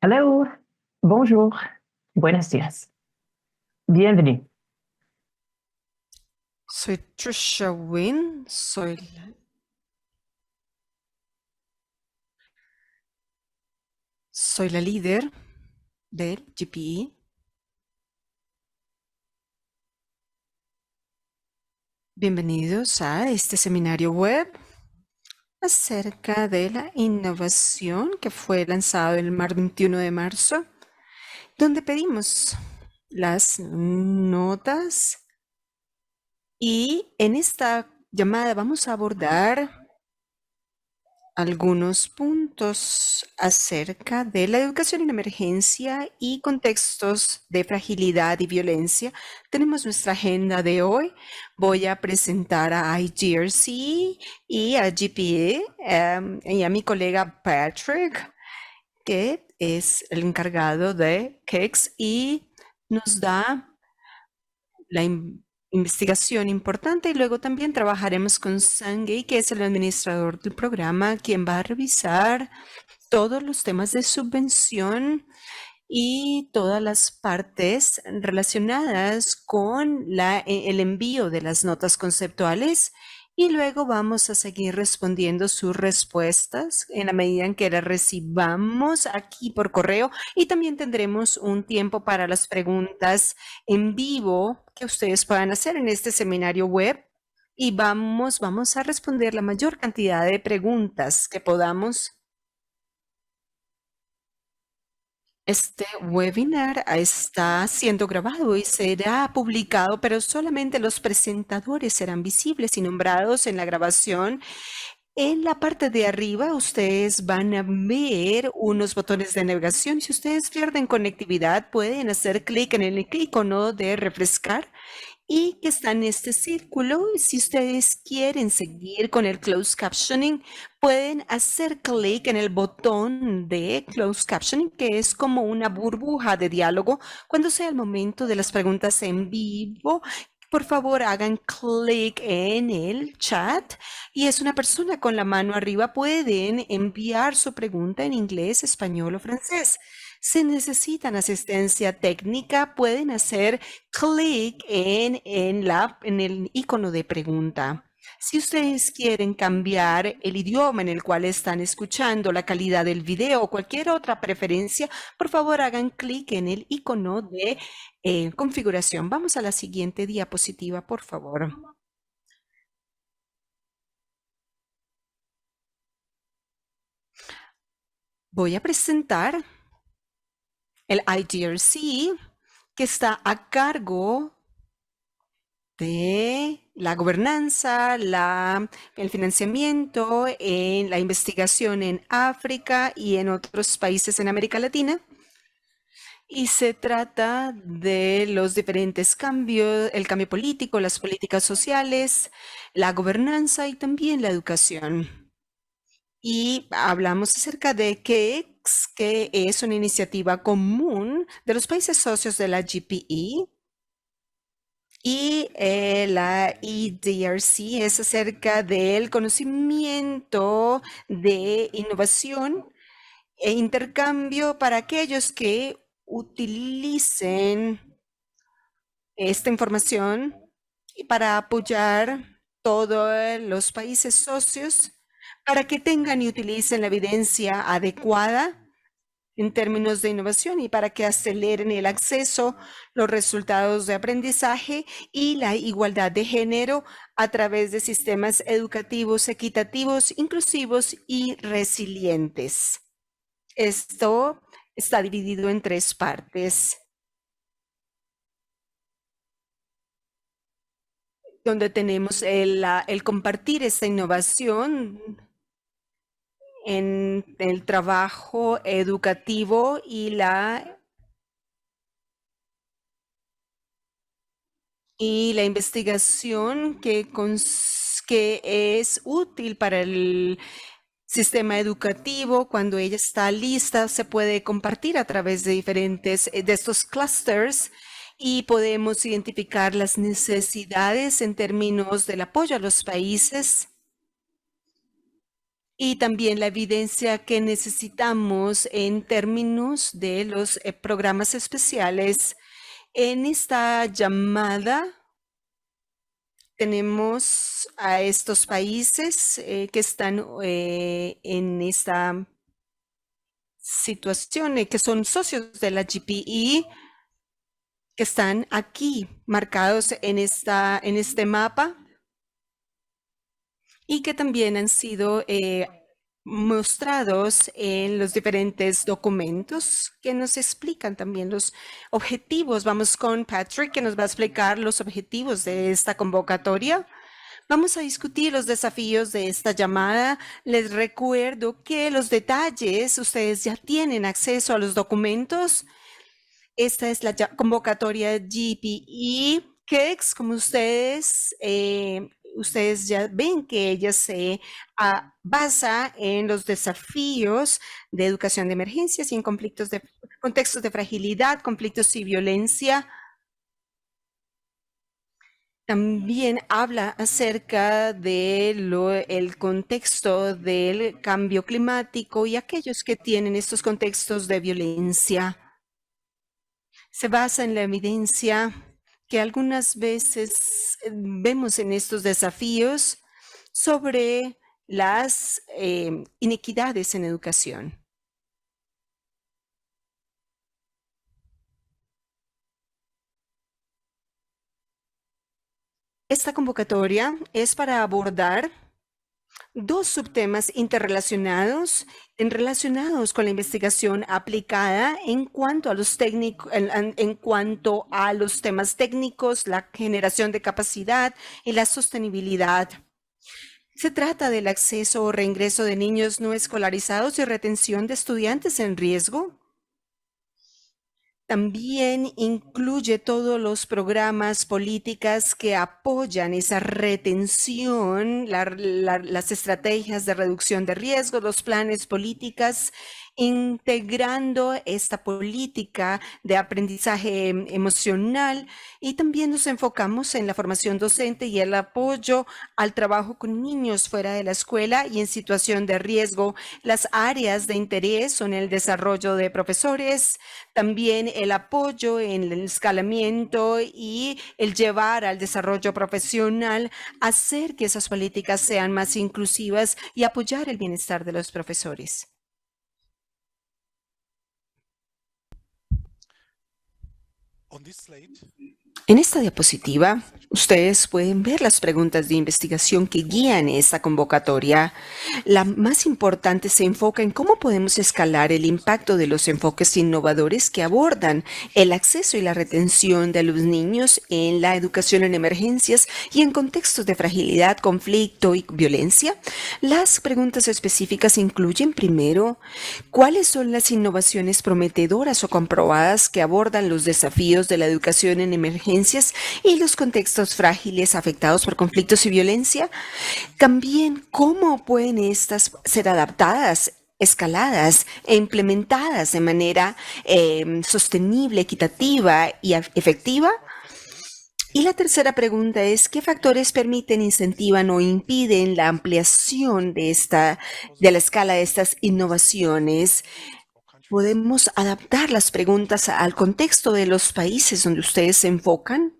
Hello, bonjour, buenos días, bienvenue. Soy Trisha Wynn, soy la líder del GPE. Bienvenidos a este seminario web acerca de la innovación que fue lanzado el 21 de marzo, donde pedimos las notas y en esta llamada vamos a abordar algunos puntos acerca de la educación en emergencia y contextos de fragilidad y violencia. Tenemos nuestra agenda de hoy. Voy a presentar a IGRC y a GPA y a mi colega Patrick, que es el encargado de KEX y nos da la investigación importante y luego también trabajaremos con Sanjay, que es el administrador del programa, quien va a revisar todos los temas de subvención y todas las partes relacionadas con el envío de las notas conceptuales. Y luego vamos a seguir respondiendo sus respuestas en la medida en que las recibamos aquí por correo. Y también tendremos un tiempo para las preguntas en vivo que ustedes puedan hacer en este seminario web. Y vamos a responder la mayor cantidad de preguntas que podamos. Este webinar está siendo grabado y será publicado, pero solamente los presentadores serán visibles y nombrados en la grabación. En la parte de arriba ustedes van a ver unos botones de navegación. Si ustedes pierden conectividad, pueden hacer clic en el icono de refrescar y que está en este círculo. Si ustedes quieren seguir con el closed captioning, pueden hacer clic en el botón de closed captioning, que es como una burbuja de diálogo. Cuando sea el momento de las preguntas en vivo, por favor hagan clic en el chat y es una persona con la mano arriba. Pueden enviar su pregunta en inglés, español o francés. Si necesitan asistencia técnica, pueden hacer clic en el icono de pregunta. Si ustedes quieren cambiar el idioma en el cual están escuchando, la calidad del video o cualquier otra preferencia, por favor hagan clic en el icono de configuración. Vamos a la siguiente diapositiva, por favor. Voy a presentar el IGRC, que está a cargo de la gobernanza, el financiamiento, en la investigación en África y en otros países en América Latina. Y se trata de los diferentes cambios, el cambio político, las políticas sociales, la gobernanza y también la educación. Y hablamos acerca de KEX, que es una iniciativa común de los países socios de la GPE. Y la EDRC es acerca del conocimiento de innovación e intercambio para aquellos que utilicen esta información y para apoyar todos los países socios para que tengan y utilicen la evidencia adecuada en términos de innovación y para que aceleren el acceso, los resultados de aprendizaje y la igualdad de género a través de sistemas educativos equitativos, inclusivos y resilientes. Esto está dividido en tres partes, donde tenemos el compartir esta innovación en el trabajo educativo y la investigación que es útil para el sistema educativo. Cuando ella está lista, se puede compartir a través de diferentes de estos clusters y podemos identificar las necesidades en términos del apoyo a los países y también la evidencia que necesitamos en términos de los programas especiales. En esta llamada tenemos a estos países que están en esta situación, que son socios de la GPE, que están aquí marcados en este mapa y que también han sido mostrados en los diferentes documentos que nos explican también los objetivos. Vamos con Patrick, que nos va a explicar los objetivos de esta convocatoria. Vamos a discutir los desafíos de esta llamada. Les recuerdo que los detalles, ustedes ya tienen acceso a los documentos. Esta es la convocatoria GPE KEX, como ustedes ya ven que ella se basa en los desafíos de educación de emergencias y en contextos de fragilidad, conflictos y violencia. También habla acerca del contexto del cambio climático y aquellos que tienen estos contextos de violencia. Se basa en la evidencia que algunas veces vemos en estos desafíos sobre las inequidades en educación. Esta convocatoria es para abordar dos subtemas interrelacionados con la investigación aplicada en cuanto a los temas técnicos, la generación de capacidad y la sostenibilidad. Se trata del acceso o reingreso de niños no escolarizados y retención de estudiantes en riesgo. También incluye todos los programas, políticas que apoyan esa retención, las estrategias de reducción de riesgos, los planes, políticas, integrando esta política de aprendizaje emocional, y también nos enfocamos en la formación docente y el apoyo al trabajo con niños fuera de la escuela y en situación de riesgo. Las áreas de interés son el desarrollo de profesores, también el apoyo en el escalamiento y el llevar al desarrollo profesional, hacer que esas políticas sean más inclusivas y apoyar el bienestar de los profesores. En esta diapositiva, ustedes pueden ver las preguntas de investigación que guían esta convocatoria. La más importante se enfoca en cómo podemos escalar el impacto de los enfoques innovadores que abordan el acceso y la retención de los niños en la educación en emergencias y en contextos de fragilidad, conflicto y violencia. Las preguntas específicas incluyen, primero, ¿cuáles son las innovaciones prometedoras o comprobadas que abordan los desafíos de la educación en emergencias y los contextos frágiles afectados por conflictos y violencia? También, ¿cómo pueden estas ser adaptadas, escaladas e implementadas de manera sostenible, equitativa y efectiva? Y la tercera pregunta es, ¿qué factores permiten, incentivan o impiden la ampliación de la escala de estas innovaciones? ¿Podemos adaptar las preguntas al contexto de los países donde ustedes se enfocan?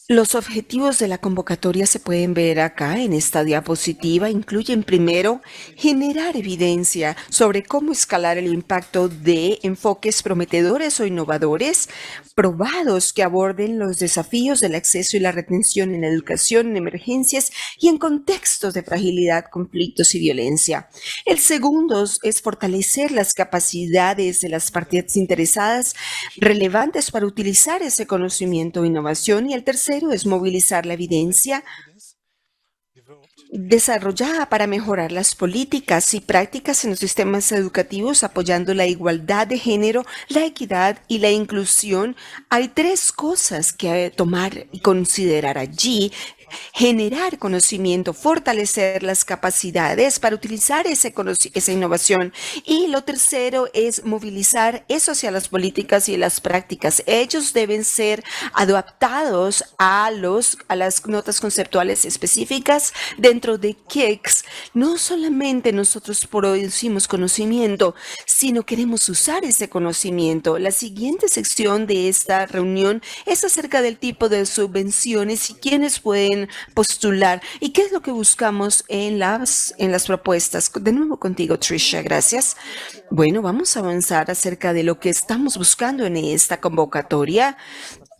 Los objetivos de la convocatoria se pueden ver acá en esta diapositiva. Incluyen, primero, generar evidencia sobre cómo escalar el impacto de enfoques prometedores o innovadores, probados que aborden los desafíos del acceso y la retención en la educación en emergencias y en contextos de fragilidad, conflictos y violencia. El segundo es fortalecer las capacidades de las partes interesadas relevantes para utilizar ese conocimiento e innovación. Y el tercero es movilizar la evidencia desarrollada para mejorar las políticas y prácticas en los sistemas educativos, apoyando la igualdad de género, la equidad y la inclusión. Hay tres cosas que tomar y considerar allí. Generar conocimiento, fortalecer las capacidades para utilizar esa innovación. Y lo tercero es movilizar eso hacia las políticas y las prácticas. Ellos deben ser adaptados a las notas conceptuales específicas dentro de KICS. No solamente nosotros producimos conocimiento, sino queremos usar ese conocimiento. La siguiente sección de esta reunión es acerca del tipo de subvenciones y quiénes pueden postular y qué es lo que buscamos en las propuestas. De nuevo contigo, Tricia, gracias. Bueno, vamos a avanzar acerca de lo que estamos buscando en esta convocatoria,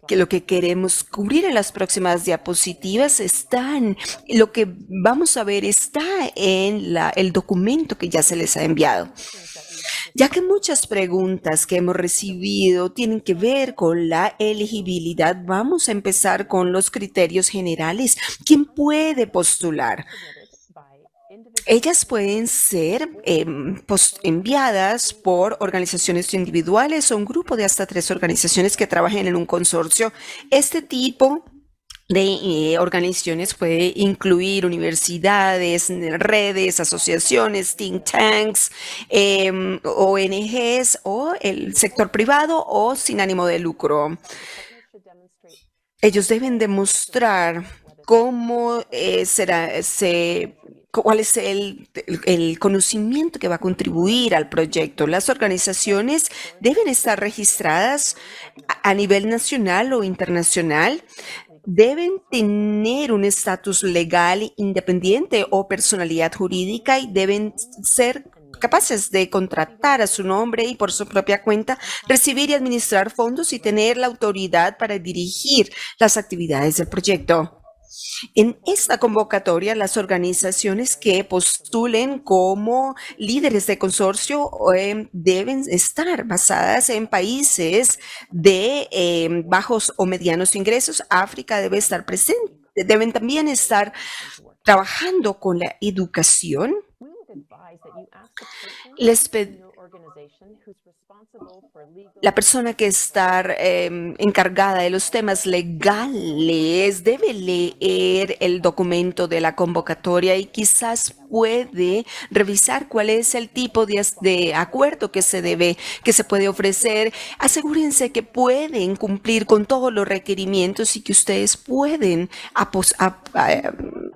que lo que queremos cubrir en las próximas diapositivas lo que vamos a ver está en el documento que ya se les ha enviado. Ya que muchas preguntas que hemos recibido tienen que ver con la elegibilidad, vamos a empezar con los criterios generales. ¿Quién puede postular? Ellas pueden ser enviadas por organizaciones individuales o un grupo de hasta 3 organizaciones que trabajen en un consorcio. Este tipo de organizaciones puede incluir universidades, redes, asociaciones, think tanks, ONGs o el sector privado o sin ánimo de lucro. Ellos deben demostrar cómo cuál es el conocimiento que va a contribuir al proyecto. Las organizaciones deben estar registradas a nivel nacional o internacional. Deben tener un estatus legal independiente o personalidad jurídica y deben ser capaces de contratar a su nombre y por su propia cuenta, recibir y administrar fondos y tener la autoridad para dirigir las actividades del proyecto. En esta convocatoria, las organizaciones que postulen como líderes de consorcio deben estar basadas en países de bajos o medianos ingresos. África debe estar presente. Deben también estar trabajando con la educación. La persona que está encargada de los temas legales debe leer el documento de la convocatoria y quizás puede revisar cuál es el tipo de acuerdo que se puede ofrecer. Asegúrense que pueden cumplir con todos los requerimientos y que ustedes pueden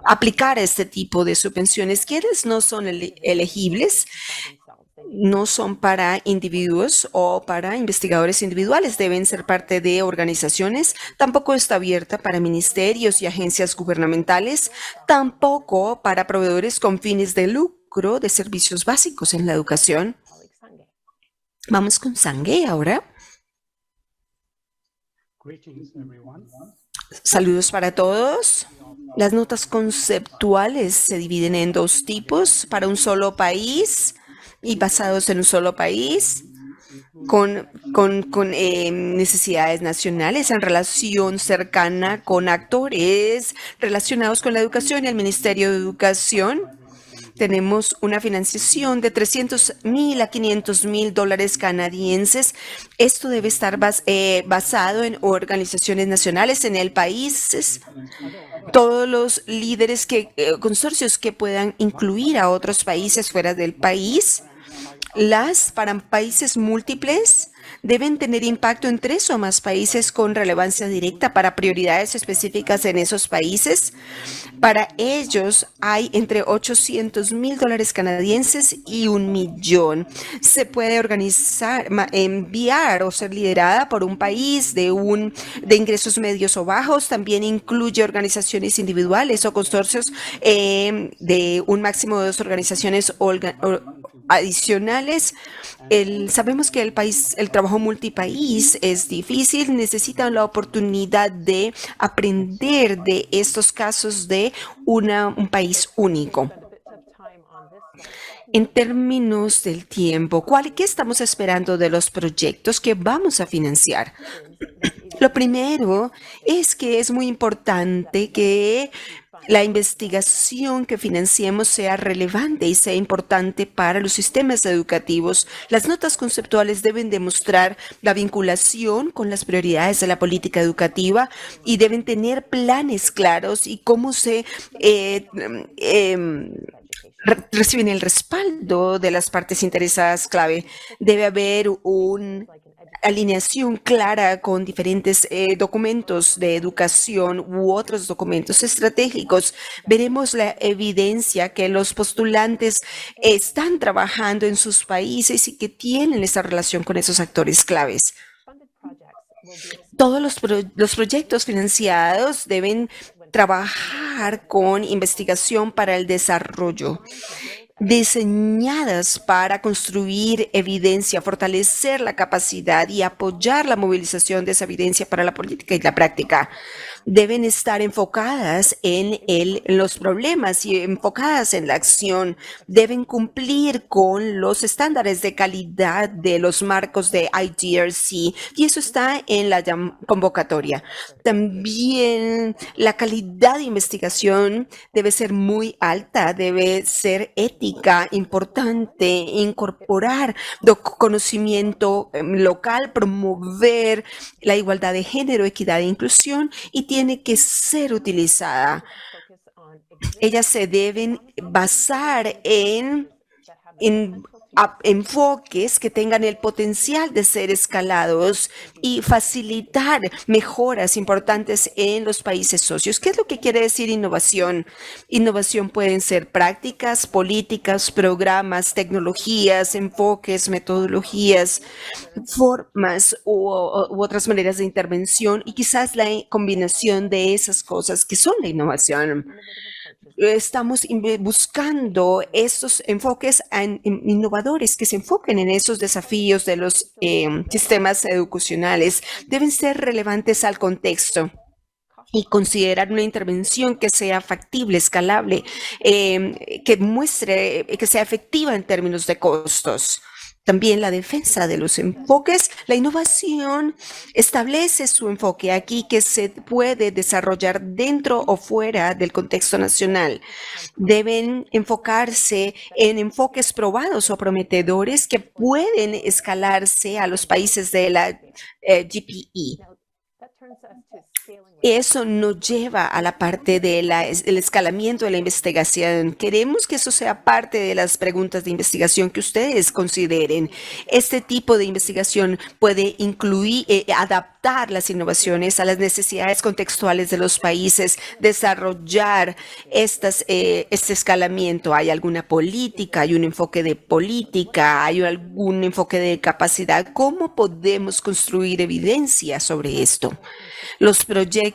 aplicar este tipo de subvenciones. ¿Quiénes no son elegibles? No son para individuos o para investigadores individuales, deben ser parte de organizaciones. Tampoco está abierta para ministerios y agencias gubernamentales, tampoco para proveedores con fines de lucro de servicios básicos en la educación. Vamos con Sangue ahora. Saludos para todos. Las notas conceptuales se dividen en 2 tipos, para un solo país y basados en un solo país, con necesidades nacionales en relación cercana con actores relacionados con la educación y el Ministerio de Educación. Tenemos una financiación de $300,000 a $500,000 canadienses. Esto debe estar basado en organizaciones nacionales en el país. Todos los líderes consorcios que puedan incluir a otros países fuera del país. Para países múltiples deben tener impacto en 3 o más países con relevancia directa para prioridades específicas en esos países. Para ellos hay entre $800,000 canadienses y $1,000,000. Se puede organizar, enviar o ser liderada por un país de ingresos medios o bajos. También incluye organizaciones individuales o consorcios de un máximo de 2 organizaciones adicionales. Sabemos que el trabajo multipaís es difícil, necesitan la oportunidad de aprender de estos casos de un país único. En términos del tiempo, ¿qué estamos esperando de los proyectos que vamos a financiar? Lo primero es que es muy importante que la investigación que financiemos sea relevante y sea importante para los sistemas educativos. Las notas conceptuales deben demostrar la vinculación con las prioridades de la política educativa y deben tener planes claros y cómo se reciben el respaldo de las partes interesadas clave. Debe haber una alineación clara con diferentes documentos de educación u otros documentos estratégicos. Veremos la evidencia que los postulantes están trabajando en sus países y que tienen esa relación con esos actores claves. Todos los proyectos financiados deben trabajar con investigación para el desarrollo, diseñadas para construir evidencia, fortalecer la capacidad y apoyar la movilización de esa evidencia para la política y la práctica. Deben estar enfocadas en los problemas y enfocadas en la acción. Deben cumplir con los estándares de calidad de los marcos de IDRC y eso está en la convocatoria. También la calidad de investigación debe ser muy alta, debe ser ética, importante, incorporar conocimiento local, promover la igualdad de género, equidad e inclusión y tiene que ser utilizada. Ellas se deben basar en enfoques que tengan el potencial de ser escalados y facilitar mejoras importantes en los países socios. ¿Qué es lo que quiere decir innovación? Innovación pueden ser prácticas, políticas, programas, tecnologías, enfoques, metodologías, formas u otras maneras de intervención y quizás la combinación de esas cosas que son la innovación. Estamos buscando estos enfoques innovadores que se enfoquen en esos desafíos de los sistemas educacionales. Deben ser relevantes al contexto y considerar una intervención que sea factible, escalable, que muestre que sea efectiva en términos de costos. También la defensa de los enfoques. La innovación establece su enfoque aquí que se puede desarrollar dentro o fuera del contexto nacional. Deben enfocarse en enfoques probados o prometedores que pueden escalarse a los países de la GPE. Eso nos lleva a la parte del escalamiento de la investigación. Queremos que eso sea parte de las preguntas de investigación que ustedes consideren. Este tipo de investigación puede incluir, adaptar las innovaciones a las necesidades contextuales de los países, desarrollar este escalamiento. ¿Hay alguna política? ¿Hay un enfoque de política? ¿Hay algún enfoque de capacidad? ¿Cómo podemos construir evidencia sobre esto? Los proyectos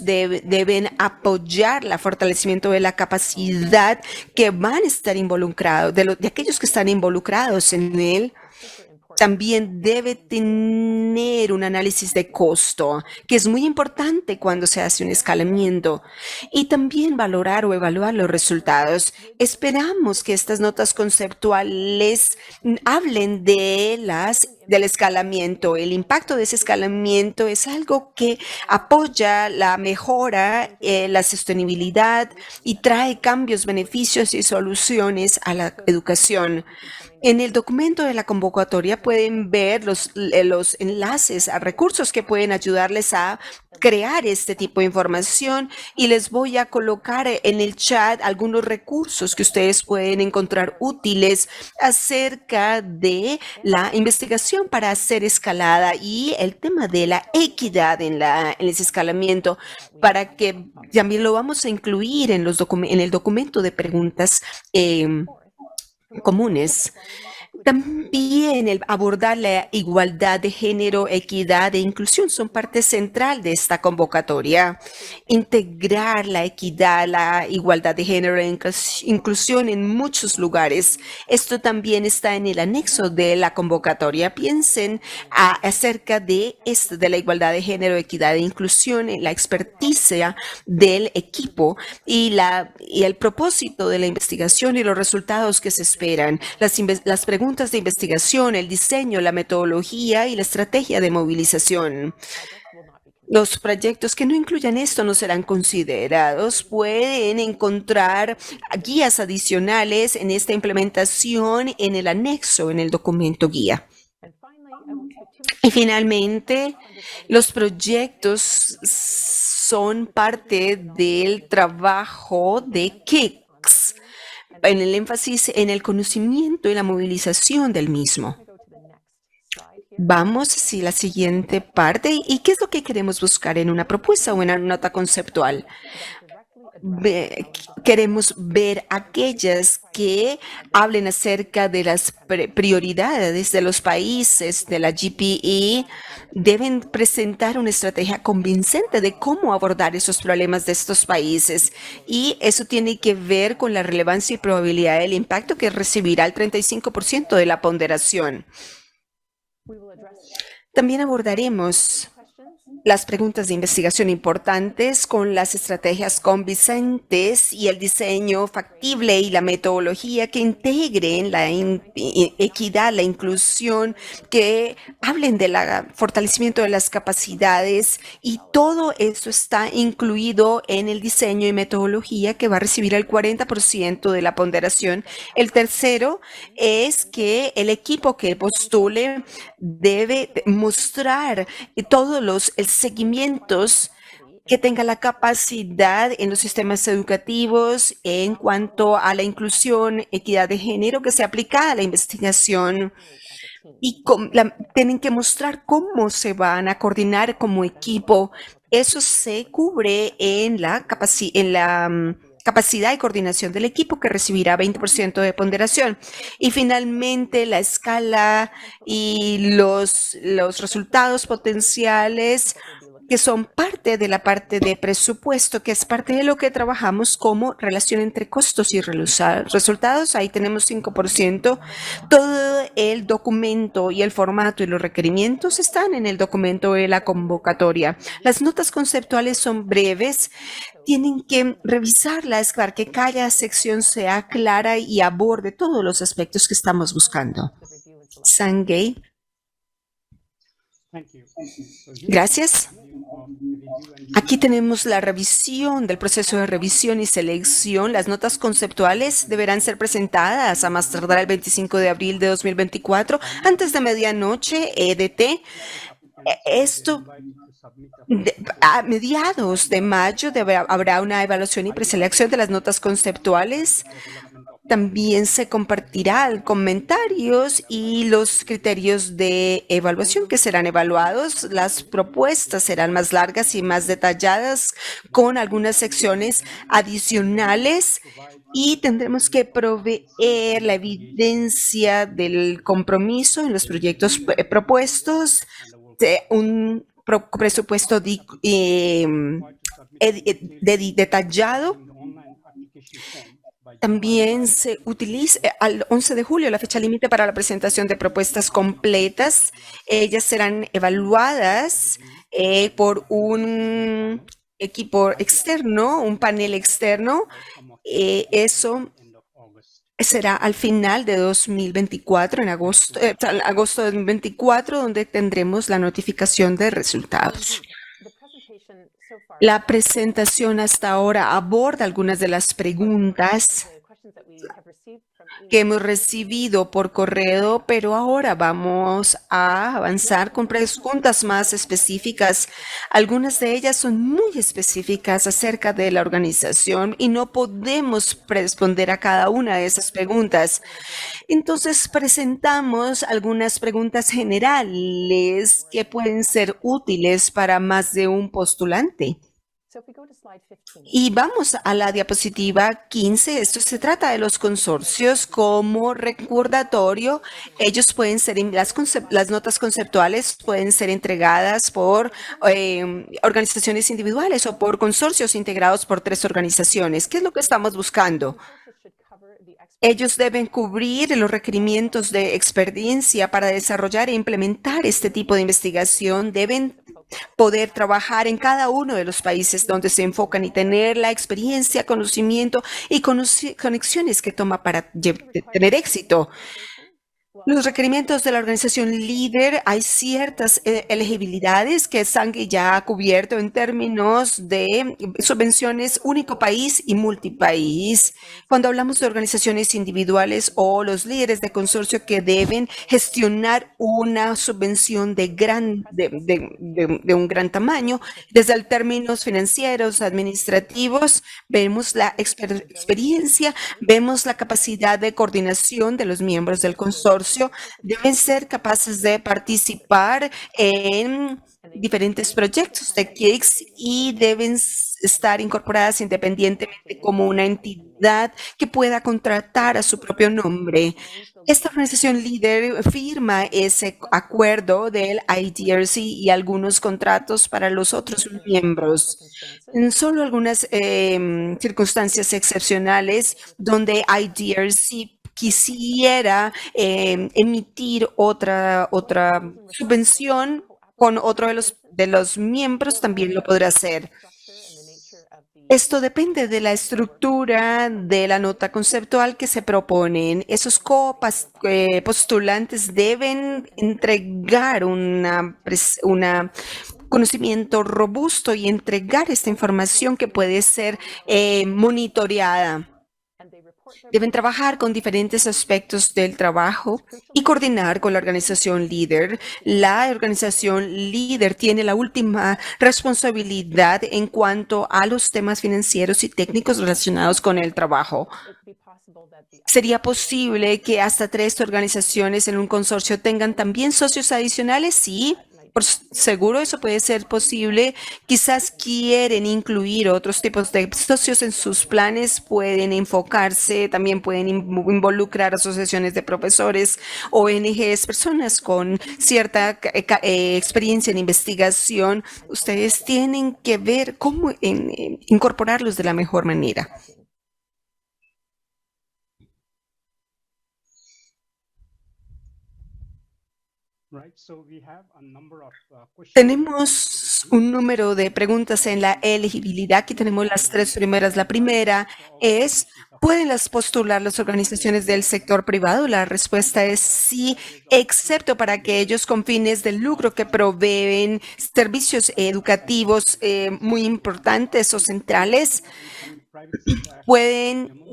deben apoyar el fortalecimiento de la capacidad que van a estar involucrados, de aquellos que están involucrados en él. También debe tener un análisis de costo, que es muy importante cuando se hace un escalamiento, y también valorar o evaluar los resultados. Esperamos que estas notas conceptuales hablen del escalamiento. El impacto de ese escalamiento es algo que apoya la mejora, la sostenibilidad y trae cambios, beneficios y soluciones a la educación. En el documento de la convocatoria pueden ver los enlaces a recursos que pueden ayudarles a crear este tipo de información y les voy a colocar en el chat algunos recursos que ustedes pueden encontrar útiles acerca de la investigación para hacer escalada y el tema de la equidad en ese escalamiento para que también lo vamos a incluir en el documento de preguntas comunes. También el abordar la igualdad de género, equidad e inclusión son parte central de esta convocatoria. Integrar la equidad, la igualdad de género e inclusión en muchos lugares. Esto también está en el anexo de la convocatoria. Piensen acerca de la igualdad de género, equidad e inclusión, en la experticia del equipo y el propósito de la investigación y los resultados que se esperan. Las preguntas de investigación, el diseño, la metodología y la estrategia de movilización. Los proyectos que no incluyan esto no serán considerados. Pueden encontrar guías adicionales en esta implementación en el anexo, en el documento guía. Y finalmente, los proyectos son parte del trabajo de KICS, en el énfasis en el conocimiento y la movilización del mismo. Vamos a la siguiente parte. ¿Y qué es lo que queremos buscar en una propuesta o en una nota conceptual? Queremos ver aquellas que hablen acerca de las prioridades de los países de la GPE. Deben presentar una estrategia convincente de cómo abordar esos problemas de estos países. Y eso tiene que ver con la relevancia y probabilidad del impacto que recibirá el 35% de la ponderación. También abordaremos las preguntas de investigación importantes con las estrategias convincentes y el diseño factible y la metodología que integren la equidad, la inclusión, que hablen del fortalecimiento de las capacidades, y todo eso está incluido en el diseño y metodología que va a recibir el 40% de la ponderación. El tercero es que el equipo que postule debe mostrar todos los seguimientos que tenga la capacidad en los sistemas educativos en cuanto a la inclusión, equidad de género que sea aplicada a la investigación, y tienen que mostrar cómo se van a coordinar como equipo. Eso se cubre en la capacidad y coordinación del equipo, que recibirá 20% de ponderación. Y finalmente, la escala y los resultados potenciales, que son parte de la parte de presupuesto, que es parte de lo que trabajamos como relación entre costos y resultados. Ahí tenemos 5%. Todo el documento y el formato y los requerimientos están en el documento de la convocatoria. Las notas conceptuales son breves. Tienen que revisarlas para que cada sección sea clara y aborde todos los aspectos que estamos buscando. Sangay. Gracias. Aquí tenemos la revisión del proceso de revisión y selección. Las notas conceptuales deberán ser presentadas a más tardar el 25 de abril de 2024, antes de medianoche EDT. Esto, a mediados de mayo habrá una evaluación y preselección de las notas conceptuales. También se compartirán comentarios y los criterios de evaluación que serán evaluados. Las propuestas serán más largas y más detalladas, con algunas secciones adicionales, y tendremos que proveer la evidencia del compromiso en los proyectos propuestos, un presupuesto detallado. También se utiliza al 11 de julio, la fecha límite para la presentación de propuestas completas. Ellas serán evaluadas por un equipo externo, un panel externo. Eso será al final de 2024, en agosto de 2024, donde tendremos la notificación de resultados. La presentación hasta ahora aborda algunas de las preguntas que hemos recibido por correo, pero ahora vamos a avanzar con preguntas más específicas. Algunas de ellas son muy específicas acerca de la organización y no podemos responder a cada una de esas preguntas. Entonces, presentamos algunas preguntas generales que pueden ser útiles para más de un postulante. Y vamos a la diapositiva 15. Esto se trata de los consorcios. Como recordatorio, ellos pueden ser, las notas conceptuales pueden ser entregadas por organizaciones individuales o por consorcios integrados por 3 organizaciones. ¿Qué es lo que estamos buscando? Ellos deben cubrir los requerimientos de experiencia para desarrollar e implementar este tipo de investigación. Deben poder trabajar en cada uno de los países donde se enfocan y tener la experiencia, conocimiento y conexiones que toma para tener éxito. Los requerimientos de la organización líder, hay ciertas elegibilidades que Sangui ya ha cubierto en términos de subvenciones único país y multipaís. Cuando hablamos de organizaciones individuales o los líderes de consorcio que deben gestionar una subvención de un gran tamaño, desde el términos financieros, administrativos, vemos la experiencia, vemos la capacidad de coordinación de los miembros del consorcio, deben ser capaces de participar en diferentes proyectos de KICS y deben estar incorporadas independientemente como una entidad que pueda contratar a su propio nombre. Esta organización líder firma ese acuerdo del IDRC y algunos contratos para los otros miembros. En solo algunas circunstancias excepcionales donde IDRC quisiera emitir otra subvención con otro de los miembros, también lo podrá hacer. Esto depende de la estructura de la nota conceptual que se proponen. Esos postulantes deben entregar una conocimiento robusto y entregar esta información que puede ser monitoreada. Deben trabajar con diferentes aspectos del trabajo y coordinar con la organización líder. La organización líder tiene la última responsabilidad en cuanto a los temas financieros y técnicos relacionados con el trabajo. ¿Sería posible que hasta 3 organizaciones en un consorcio tengan también socios adicionales? Sí. Por seguro eso puede ser posible. Quizás quieren incluir otros tipos de socios en sus planes, pueden enfocarse, también pueden involucrar asociaciones de profesores, ONGs, personas con cierta experiencia en investigación. Ustedes tienen que ver cómo incorporarlos de la mejor manera. Tenemos un número de preguntas en la elegibilidad. Aquí tenemos las 3 primeras. La primera es, ¿pueden postular las organizaciones del sector privado? La respuesta es sí, excepto para aquellos con fines de lucro que proveen servicios educativos muy importantes o centrales. Pueden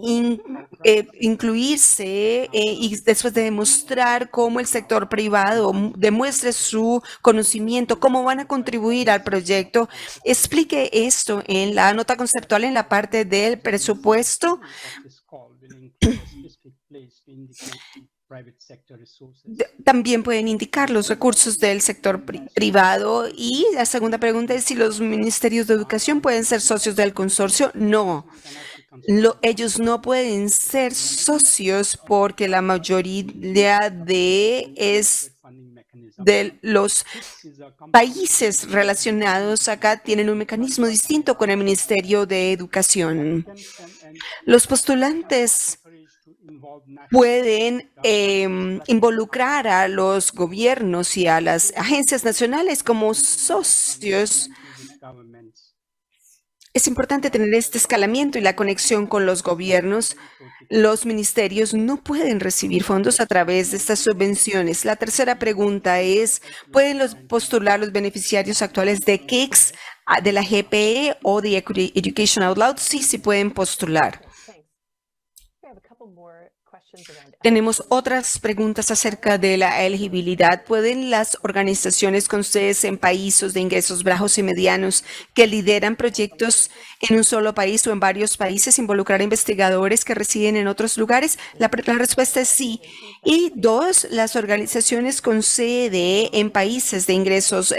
incluirse y después de demostrar cómo el sector privado demuestre su conocimiento, cómo van a contribuir al proyecto. Explique esto en la nota conceptual en la parte del presupuesto. También pueden indicar los recursos del sector privado. Y la segunda pregunta es si los ministerios de educación pueden ser socios del consorcio. No. Ellos no pueden ser socios porque la mayoría de los países relacionados acá tienen un mecanismo distinto con el Ministerio de Educación. Los postulantes pueden involucrar a los gobiernos y a las agencias nacionales como socios. Es importante tener este escalamiento y la conexión con los gobiernos. Los ministerios no pueden recibir fondos a través de estas subvenciones. La tercera pregunta es, ¿pueden postular los beneficiarios actuales de KICS, de la GPE o de Equity Education Out Loud? Sí, sí pueden postular. Tenemos otras preguntas acerca de la elegibilidad. ¿Pueden las organizaciones con sedes en países de ingresos bajos y medianos que lideran proyectos en un solo país o en varios países involucrar a investigadores que residen en otros lugares? La respuesta es sí. Y 2, las organizaciones con sede en países de ingresos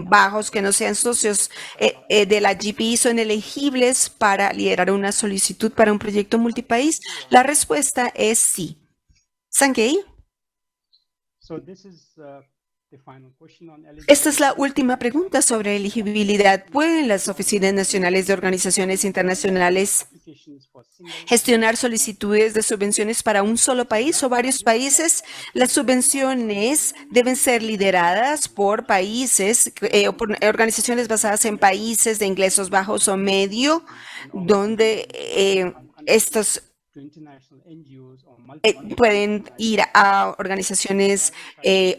bajos que no sean socios de la GPI son elegibles para liderar una solicitud para un proyecto multipaís. La respuesta es sí. Sangui. Esta es la última pregunta sobre elegibilidad. ¿Pueden las oficinas nacionales de organizaciones internacionales gestionar solicitudes de subvenciones para un solo país o varios países? Las subvenciones deben ser lideradas por países o por organizaciones basadas en países de ingresos bajos o medio, donde estos pueden ir a organizaciones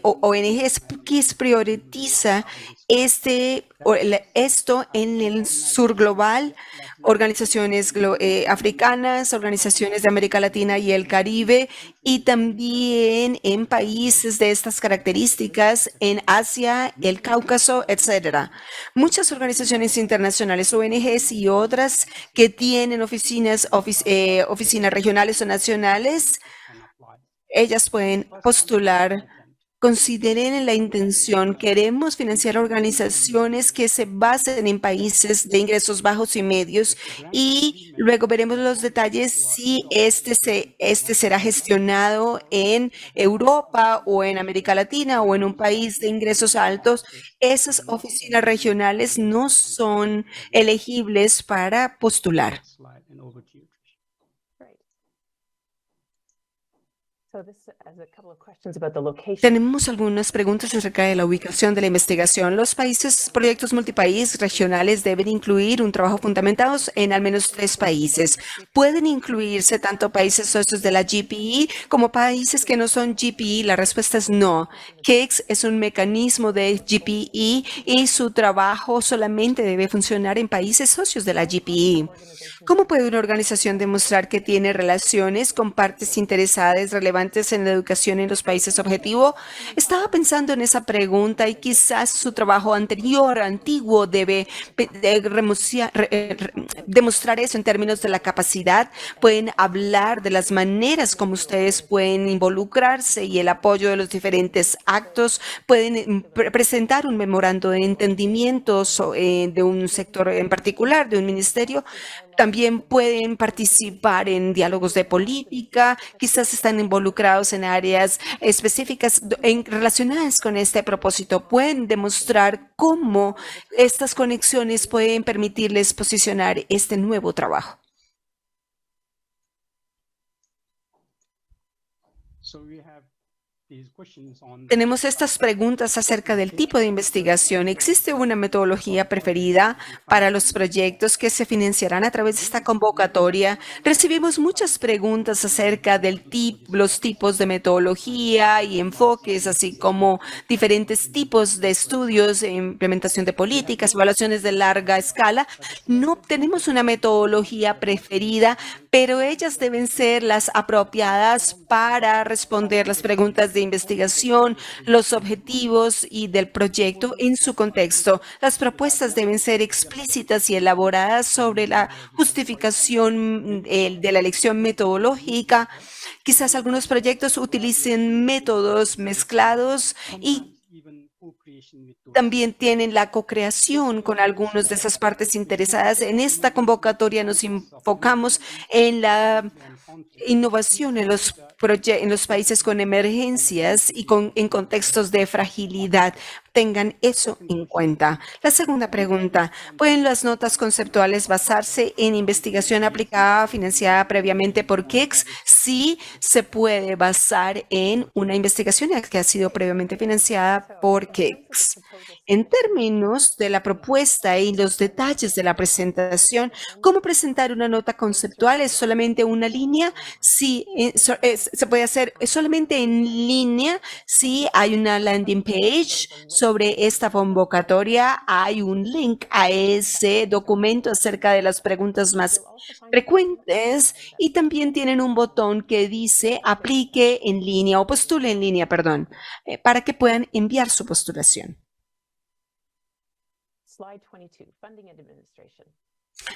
o ONGs que prioriza esto en el sur global, organizaciones africanas, organizaciones de América Latina y el Caribe, y también en países de estas características en Asia, el Cáucaso, etcétera. Muchas organizaciones internacionales, ONGs y otras que tienen oficinas regionales o nacionales, ellas pueden postular. Consideren la intención. Queremos financiar organizaciones que se basen en países de ingresos bajos y medios, y luego veremos los detalles si este será gestionado en Europa o en América Latina o en un país de ingresos altos. Esas oficinas regionales no son elegibles para postular. Tenemos algunas preguntas acerca de la ubicación de la investigación. Los proyectos multipaís regionales deben incluir un trabajo fundamentado en al menos 3 países. Pueden incluirse tanto países socios de la GPE como países que no son GPE. La respuesta es no. KICS es un mecanismo de GPE y su trabajo solamente debe funcionar en países socios de la GPE. ¿Cómo puede una organización demostrar que tiene relaciones con partes interesadas relevantes en la educación en los países objetivo? Estaba pensando en esa pregunta y quizás su trabajo antiguo debe demostrar eso en términos de la capacidad. Pueden hablar de las maneras como ustedes pueden involucrarse y el apoyo de los diferentes actos. Pueden presentar un memorando de entendimiento de un sector en particular, de un ministerio. También pueden participar en diálogos de política, quizás están involucrados en áreas específicas relacionadas con este propósito. Pueden demostrar cómo estas conexiones pueden permitirles posicionar este nuevo trabajo. Tenemos estas preguntas acerca del tipo de investigación. ¿Existe una metodología preferida para los proyectos que se financiarán a través de esta convocatoria? Recibimos muchas preguntas acerca de los tipos de metodología y enfoques, así como diferentes tipos de estudios, implementación de políticas, evaluaciones de larga escala. No tenemos una metodología preferida, pero ellas deben ser las apropiadas para responder las preguntas de investigación, los objetivos y del proyecto en su contexto. Las propuestas deben ser explícitas y elaboradas sobre la justificación de la elección metodológica. Quizás algunos proyectos utilicen métodos mezclados y también tienen la co-creación con algunas de esas partes interesadas. En esta convocatoria nos enfocamos en la innovación en los países con emergencias y en contextos de fragilidad. Tengan eso en cuenta. La segunda pregunta, ¿pueden las notas conceptuales basarse en investigación aplicada financiada previamente por KICS? Sí, se puede basar en una investigación que ha sido previamente financiada por KICS. En términos de la propuesta y los detalles de la presentación, ¿cómo presentar una nota conceptual? ¿Es solamente una línea? Sí, se puede hacer solamente en línea. Sí, hay una landing page sobre esta convocatoria. Hay un link a ese documento acerca de las preguntas más frecuentes y también tienen un botón que dice aplique en línea o postule en línea, perdón, para que puedan enviar su postulación.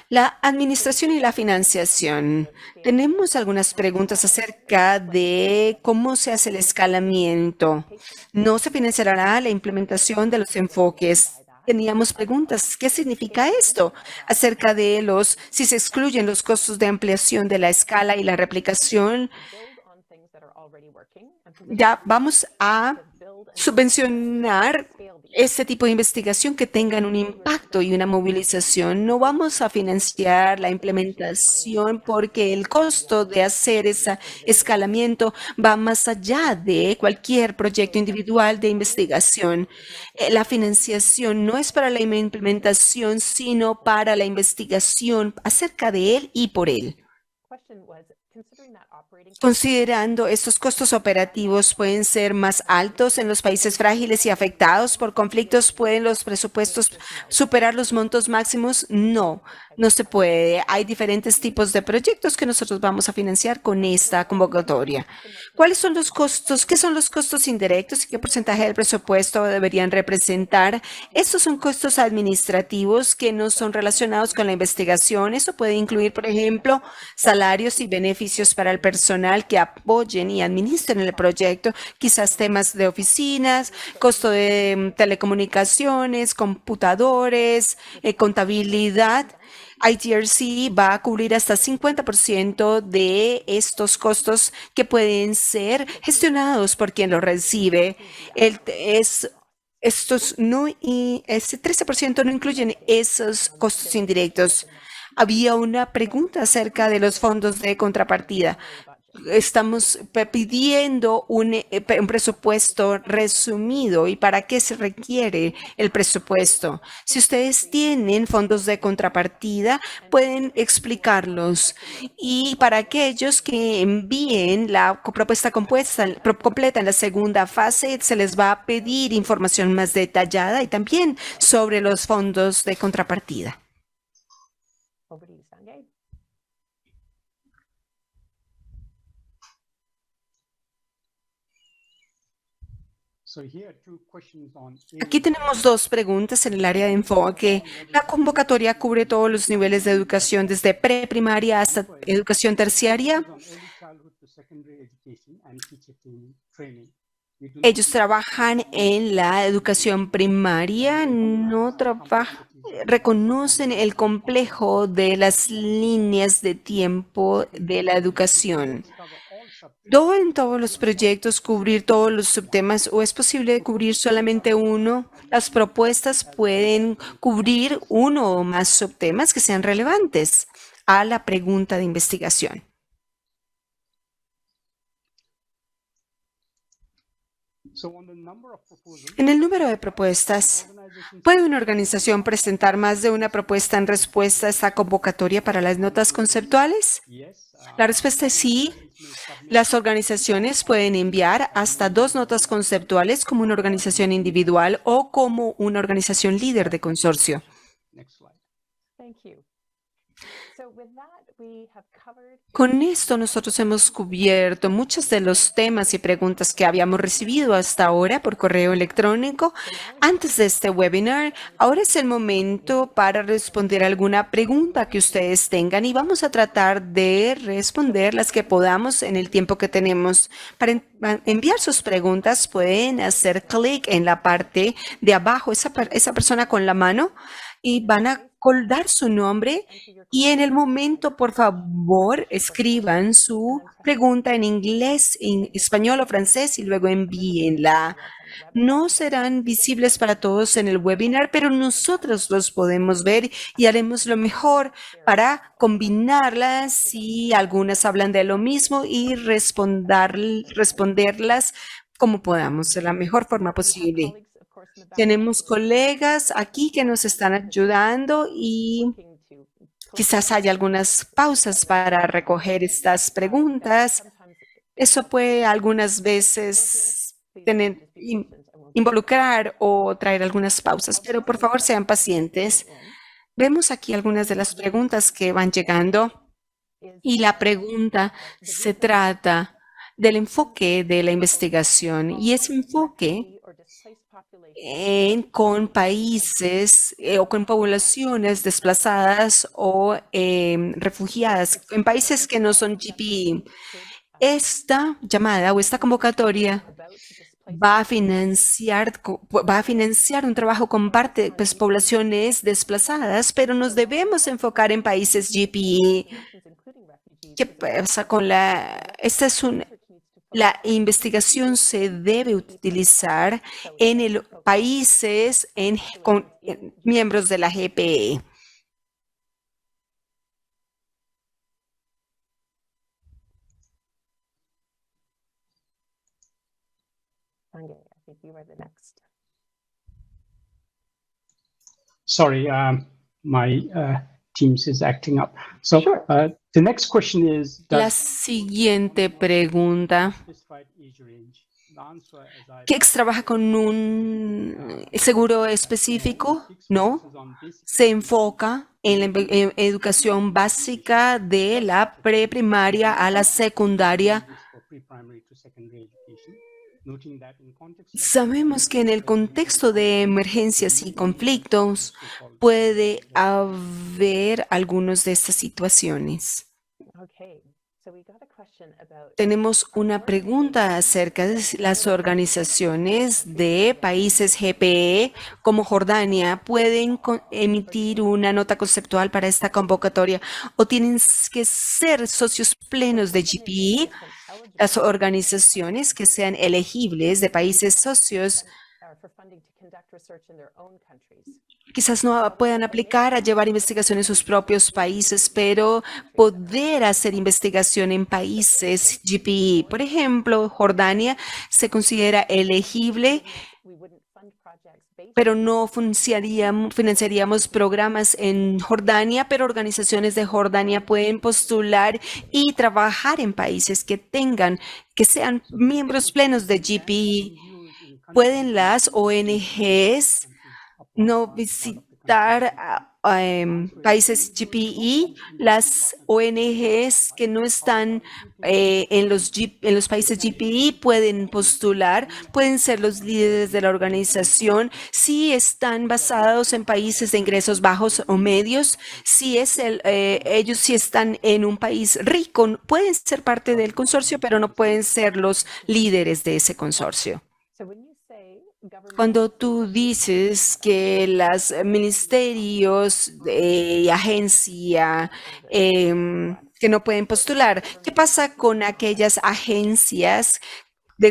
La administración y la financiación. Tenemos algunas preguntas acerca de cómo se hace el escalamiento. No se financiará la implementación de los enfoques. Teníamos preguntas, ¿qué significa esto? Acerca de si se excluyen los costos de ampliación de la escala y la replicación, ya vamos a subvencionar este tipo de investigación que tengan un impacto y una movilización. No vamos a financiar la implementación porque el costo de hacer ese escalamiento va más allá de cualquier proyecto individual de investigación. La financiación no es para la implementación, sino para la investigación acerca de él y por él. Considerando estos costos operativos pueden ser más altos en los países frágiles y afectados por conflictos, ¿pueden los presupuestos superar los montos máximos? No, no se puede. Hay diferentes tipos de proyectos que nosotros vamos a financiar con esta convocatoria. ¿Cuáles son los costos? ¿Qué son los costos indirectos y qué porcentaje del presupuesto deberían representar? Estos son costos administrativos que no son relacionados con la investigación. Eso puede incluir, por ejemplo, salarios y beneficios para el personal que apoyen y administren el proyecto, quizás temas de oficinas, costo de telecomunicaciones, computadores, contabilidad. ITRC va a cubrir hasta 50% de estos costos que pueden ser gestionados por quien los recibe. Estos no, y ese 13% no incluyen esos costos indirectos. Había una pregunta acerca de los fondos de contrapartida. Estamos pidiendo un presupuesto resumido. ¿Y para qué se requiere el presupuesto? Si ustedes tienen fondos de contrapartida, pueden explicarlos. Y para aquellos que envíen la propuesta completa en la segunda fase, se les va a pedir información más detallada y también sobre los fondos de contrapartida. Aquí tenemos dos preguntas en el área de enfoque. La convocatoria cubre todos los niveles de educación, desde preprimaria hasta educación terciaria. Ellos trabajan en la educación primaria, no reconocen el complejo de las líneas de tiempo de la educación. ¿En todos los proyectos cubrir todos los subtemas o es posible cubrir solamente uno? Las propuestas pueden cubrir uno o más subtemas que sean relevantes a la pregunta de investigación. En el número de propuestas, ¿puede una organización presentar más de una propuesta en respuesta a esta convocatoria para las notas conceptuales? La respuesta es sí. Las organizaciones pueden enviar hasta 2 notas conceptuales como una organización individual o como una organización líder de consorcio. Con esto nosotros hemos cubierto muchos de los temas y preguntas que habíamos recibido hasta ahora por correo electrónico antes de este webinar. Ahora es el momento para responder alguna pregunta que ustedes tengan y vamos a tratar de responder las que podamos en el tiempo que tenemos. Para enviar sus preguntas pueden hacer clic en la parte de abajo, esa persona con la mano, y van a dar su nombre y en el momento, por favor, escriban su pregunta en inglés, en español o francés y luego envíenla. No serán visibles para todos en el webinar, pero nosotros los podemos ver y haremos lo mejor para combinarlas si algunas hablan de lo mismo y responderlas como podamos, de la mejor forma posible. Tenemos colegas aquí que nos están ayudando y quizás haya algunas pausas para recoger estas preguntas. Eso puede algunas veces involucrar o traer algunas pausas, pero por favor sean pacientes. Vemos aquí algunas de las preguntas que van llegando y la pregunta se trata del enfoque de la investigación y ese enfoque con países o con poblaciones desplazadas o refugiadas, en países que no son GPE. Esta llamada o esta convocatoria va a financiar un trabajo con poblaciones desplazadas, pero nos debemos enfocar en países GPE. ¿Qué pasa con la investigación se debe utilizar en países con miembros de la GPE. Sorry, my Teams is acting up. So the next question is, La siguiente pregunta. ¿Kex trabaja con un seguro específico? No. Se enfoca en la educación básica de la preprimaria a la secundaria. Sabemos que en el contexto de emergencias y conflictos puede haber algunas de estas situaciones. Tenemos una pregunta acerca de si las organizaciones de países GPE como Jordania pueden emitir una nota conceptual para esta convocatoria o tienen que ser socios plenos de GPE. Las organizaciones que sean elegibles de países socios quizás no puedan aplicar a llevar investigación en sus propios países, pero poder hacer investigación en países GPE. Por ejemplo, Jordania se considera elegible, pero no financiaríamos programas en Jordania, pero organizaciones de Jordania pueden postular y trabajar en países que sean miembros plenos de GPE. ¿Pueden las ONGs no visitar países GPE? Las ONGs que no están en los países GPE pueden postular, pueden ser los líderes de la organización si están basados en países de ingresos bajos o medios. Si ellos sí están en un país rico, pueden ser parte del consorcio, pero no pueden ser los líderes de ese consorcio. Cuando tú dices que los ministerios y agencia que no pueden postular, ¿qué pasa con aquellas agencias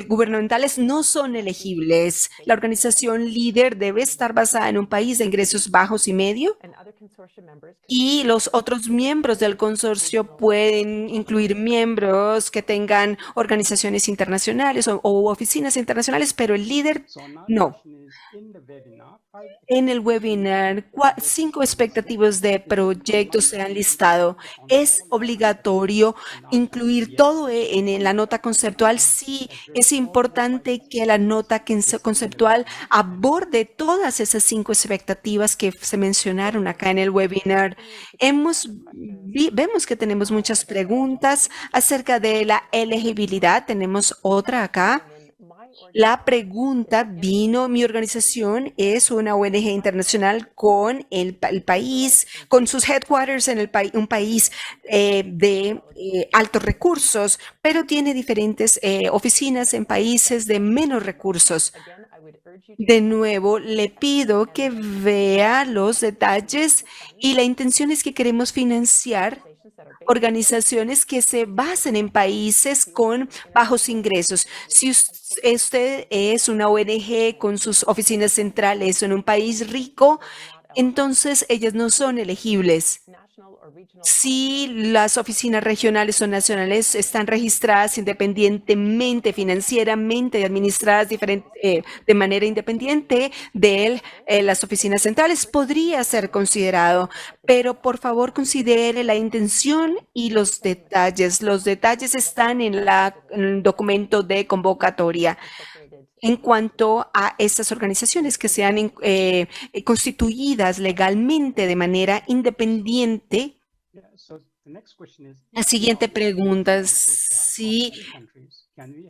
gubernamentales no son elegibles? La organización líder debe estar basada en un país de ingresos bajos y medio, y los otros miembros del consorcio pueden incluir miembros que tengan organizaciones internacionales o oficinas internacionales, pero el líder no. En el webinar, 5 expectativas de proyectos se han listado. ¿Es obligatorio incluir todo en la nota conceptual? Sí, es importante que la nota conceptual aborde todas esas 5 expectativas que se mencionaron acá en el webinar. Vemos que tenemos muchas preguntas acerca de la elegibilidad. Tenemos otra acá. La pregunta vino: mi organización es una ONG internacional con el país, con sus headquarters en un país de altos recursos, pero tiene diferentes oficinas en países de menos recursos. De nuevo, le pido que vea los detalles, y la intención es que queremos financiar organizaciones que se basen en países con bajos ingresos. Si usted es una ONG con sus oficinas centrales en un país rico, entonces ellas no son elegibles. Si las oficinas regionales o nacionales están registradas independientemente, financieramente, administradas de manera independiente de las oficinas centrales, podría ser considerado. Pero por favor considere la intención y los detalles. Los detalles están en el documento de convocatoria. En cuanto a estas organizaciones que sean constituidas legalmente de manera independiente. La siguiente pregunta es si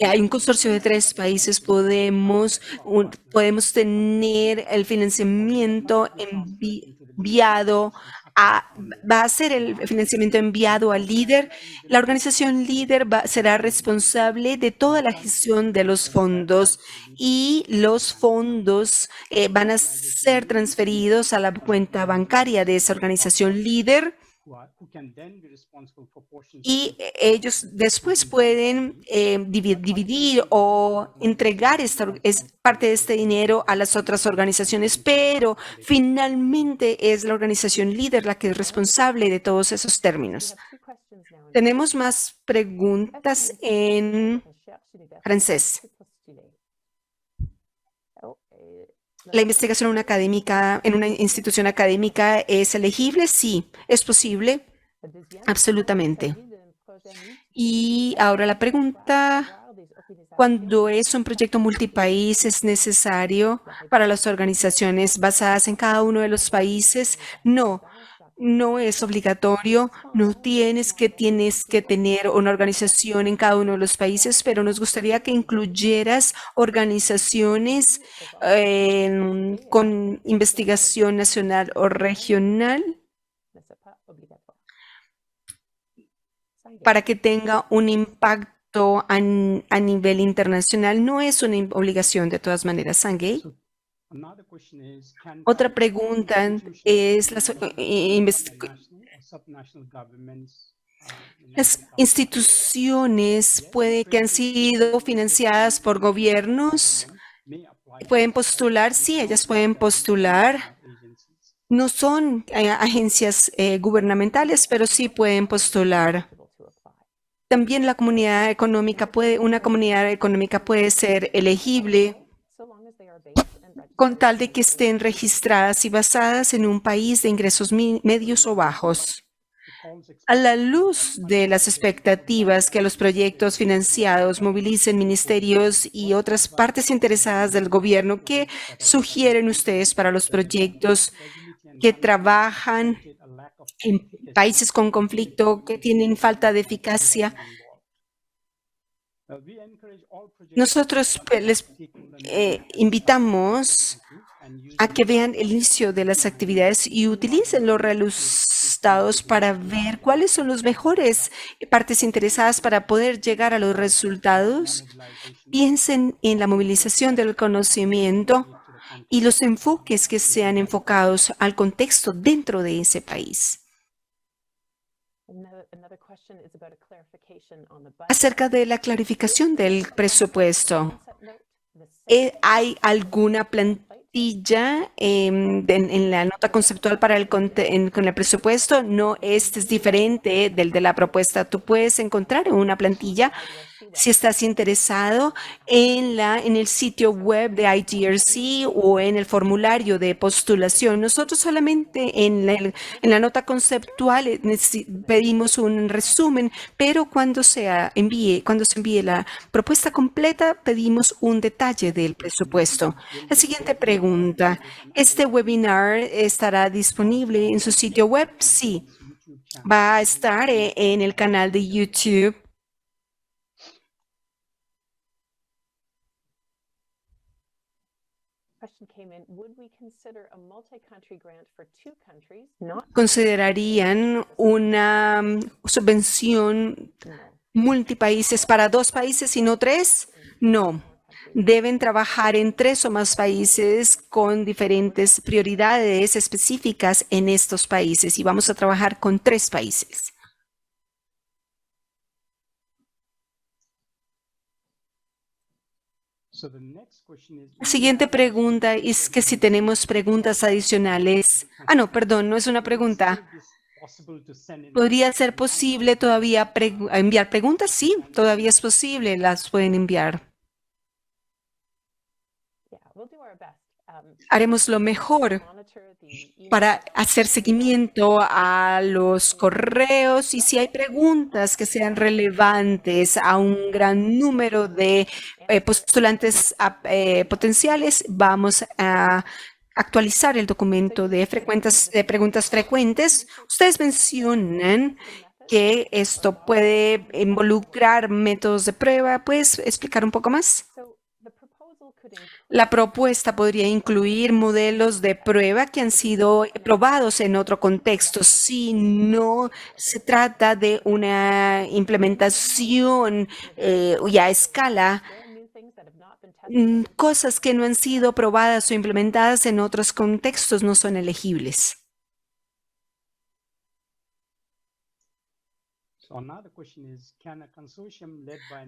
hay un consorcio de 3 países, podemos tener el financiamiento enviado va a ser el financiamiento enviado al líder. La organización líder será responsable de toda la gestión de los fondos, y los fondos van a ser transferidos a la cuenta bancaria de esa organización líder. Y ellos después pueden dividir o entregar parte de este dinero a las otras organizaciones, pero finalmente es la organización líder la que es responsable de todos esos términos. Tenemos más preguntas en francés. ¿La investigación en una institución académica es elegible? Sí, es posible, absolutamente. Y ahora la pregunta, cuando es un proyecto multipaís, ¿es necesario para las organizaciones basadas en cada uno de los países? No. No es obligatorio, no tienes que tener una organización en cada uno de los países, pero nos gustaría que incluyeras organizaciones con investigación nacional o regional para que tenga un impacto a nivel internacional. No es una obligación de todas maneras, Sanjay. Otra pregunta es las instituciones que han sido financiadas por gobiernos pueden postular. Sí, ellas pueden postular. No son agencias gubernamentales, pero sí pueden postular. También una comunidad económica puede ser elegible con tal de que estén registradas y basadas en un país de ingresos medios o bajos. A la luz de las expectativas que los proyectos financiados movilicen ministerios y otras partes interesadas del gobierno, ¿qué sugieren ustedes para los proyectos que trabajan en países con conflicto, que tienen falta de eficacia? Nosotros les invitamos a que vean el inicio de las actividades y utilicen los resultados para ver cuáles son los mejores partes interesadas para poder llegar a los resultados. Piensen en la movilización del conocimiento y los enfoques que sean enfocados al contexto dentro de ese país. Acerca de la clarificación del presupuesto, ¿hay alguna plantilla en la nota conceptual para con el presupuesto? No, este es diferente del de la propuesta. Tú puedes encontrar una plantilla si estás interesado en el sitio web de IGRC o en el formulario de postulación. Nosotros solamente en la nota conceptual pedimos un resumen, pero cuando se envíe la propuesta completa, pedimos un detalle del presupuesto. La siguiente pregunta, ¿este webinar estará disponible en su sitio web? Sí, va a estar en el canal de YouTube. ¿Considerarían una subvención multipaíses para 2 países y no 3? No. Deben trabajar en 3 o más países con diferentes prioridades específicas en estos países y vamos a trabajar con 3 países. La siguiente pregunta es que si tenemos preguntas adicionales. No, perdón, no es una pregunta. ¿Podría ser posible todavía enviar preguntas? Sí, todavía es posible, las pueden enviar. Haremos lo mejor para hacer seguimiento a los correos y si hay preguntas que sean relevantes a un gran número de postulantes potenciales, vamos a actualizar el documento de preguntas frecuentes. Ustedes mencionan que esto puede involucrar métodos de prueba. ¿Puedes explicar un poco más? La propuesta podría incluir modelos de prueba que han sido probados en otro contexto. Si no se trata de una implementación a escala, cosas que no han sido probadas o implementadas en otros contextos no son elegibles.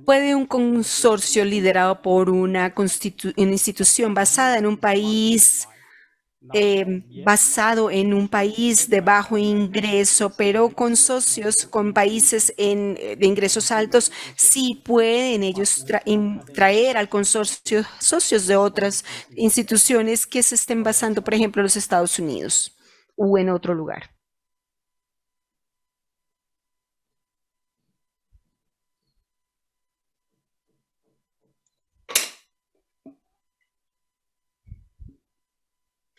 ¿Puede un consorcio liderado por una institución basada en un país basado en un país de bajo ingreso, pero con socios, con países de ingresos altos, sí pueden ellos traer al consorcio socios de otras instituciones que se estén basando, por ejemplo, en los Estados Unidos o en otro lugar.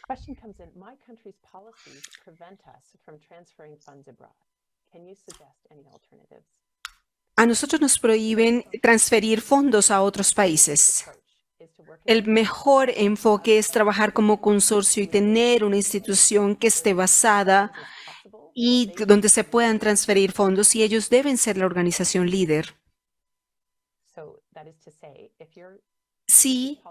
Question comes in. My country's policies prevent us from transferring funds abroad. Can you suggest any alternatives? A nosotros nos prohíben transferir fondos a otros países. El mejor enfoque es trabajar como consorcio y tener una institución que esté basada y donde se puedan transferir fondos, y ellos deben ser la organización líder. Si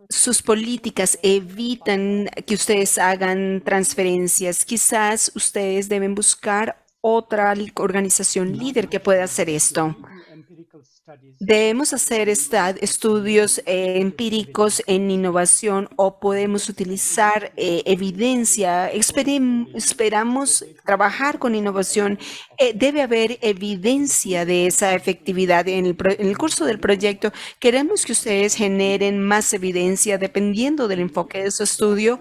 sus políticas evitan que ustedes hagan transferencias, quizás ustedes deben buscar otra organización líder que pueda hacer esto. Debemos hacer estudios empíricos en innovación, o podemos utilizar evidencia. Esperamos trabajar con innovación. Debe haber evidencia de esa efectividad en el curso del proyecto. Queremos que ustedes generen más evidencia dependiendo del enfoque de su estudio.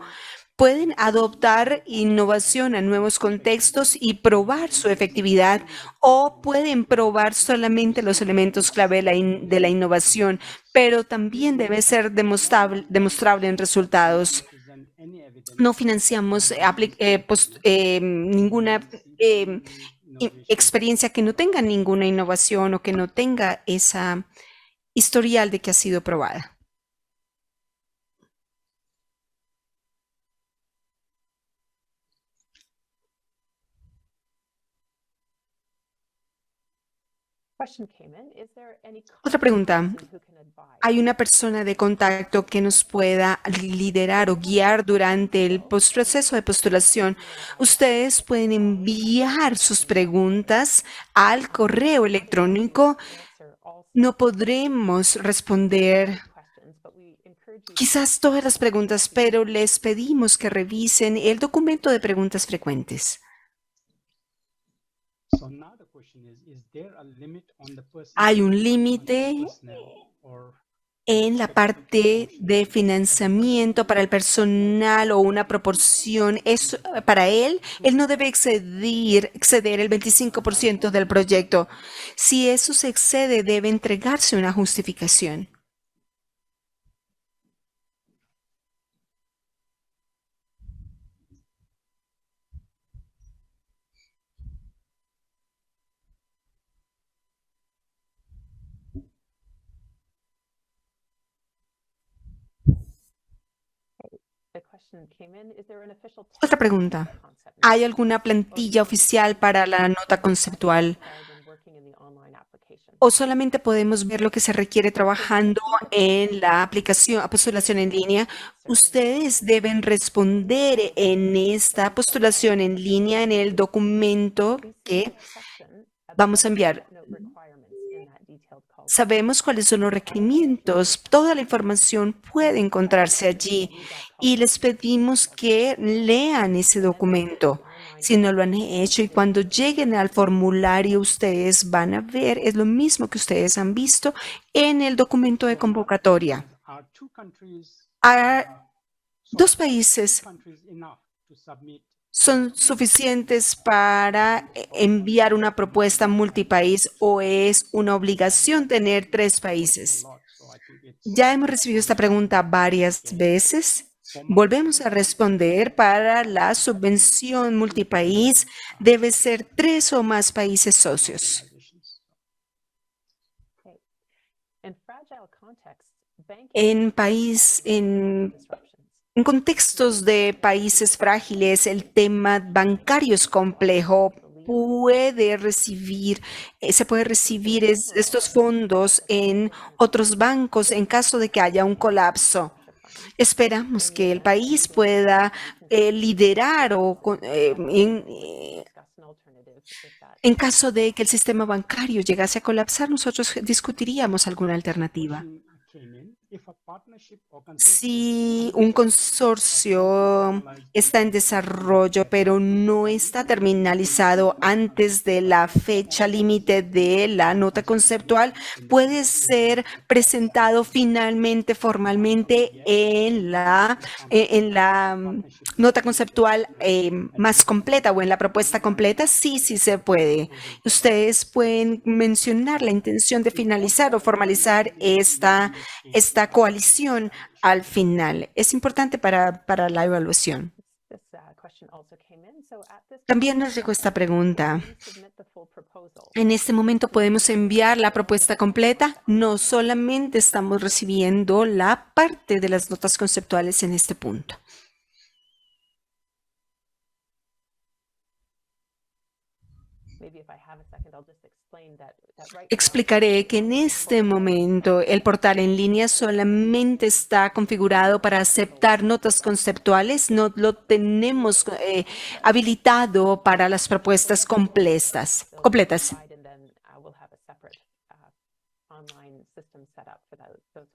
Pueden adoptar innovación a nuevos contextos y probar su efectividad, o pueden probar solamente los elementos clave de la innovación, pero también debe ser demostrable en resultados. No financiamos ninguna experiencia que no tenga ninguna innovación o que no tenga esa historial de que ha sido probada. Otra pregunta. ¿Hay una persona de contacto que nos pueda liderar o guiar durante el proceso de postulación? Ustedes pueden enviar sus preguntas al correo electrónico. No podremos responder quizás todas las preguntas, pero les pedimos que revisen el documento de preguntas frecuentes. ¿Hay un límite en la parte de financiamiento para el personal o una proporción? Para él no debe exceder el 25% del proyecto. Si eso se excede, debe entregarse una justificación. Otra pregunta. ¿Hay alguna plantilla oficial para la nota conceptual? ¿O solamente podemos ver lo que se requiere trabajando en la postulación en línea? Ustedes deben responder en esta postulación en línea en el documento que vamos a enviar. Sabemos cuáles son los requerimientos. Toda la información puede encontrarse allí y les pedimos que lean ese documento. Si no lo han hecho, y cuando lleguen al formulario, ustedes van a ver, es lo mismo que ustedes han visto en el documento de convocatoria. Dos países son suficientes para enviar una propuesta multipaís, o es una obligación tener 3 países. Ya hemos recibido esta pregunta varias veces. Volvemos a responder. Para la subvención multipaís debe ser 3 o más países socios. En contextos de países frágiles, el tema bancario es complejo. Se puede recibir estos fondos en otros bancos en caso de que haya un colapso. Esperamos que el país pueda liderar en caso de que el sistema bancario llegase a colapsar. Nosotros discutiríamos alguna alternativa. Si un consorcio está en desarrollo, pero no está terminalizado antes de la fecha límite de la nota conceptual, puede ser presentado finalmente, formalmente, en la nota conceptual más completa o en la propuesta completa. Sí, sí se puede. Ustedes pueden mencionar la intención de finalizar o formalizar esta coalición al final. Es importante para la evaluación. También nos llegó esta pregunta. En este momento podemos enviar la propuesta completa. No solamente estamos recibiendo la parte de las notas conceptuales en este punto. Explicaré que en este momento el portal en línea solamente está configurado para aceptar notas conceptuales. No lo tenemos habilitado para las propuestas completas.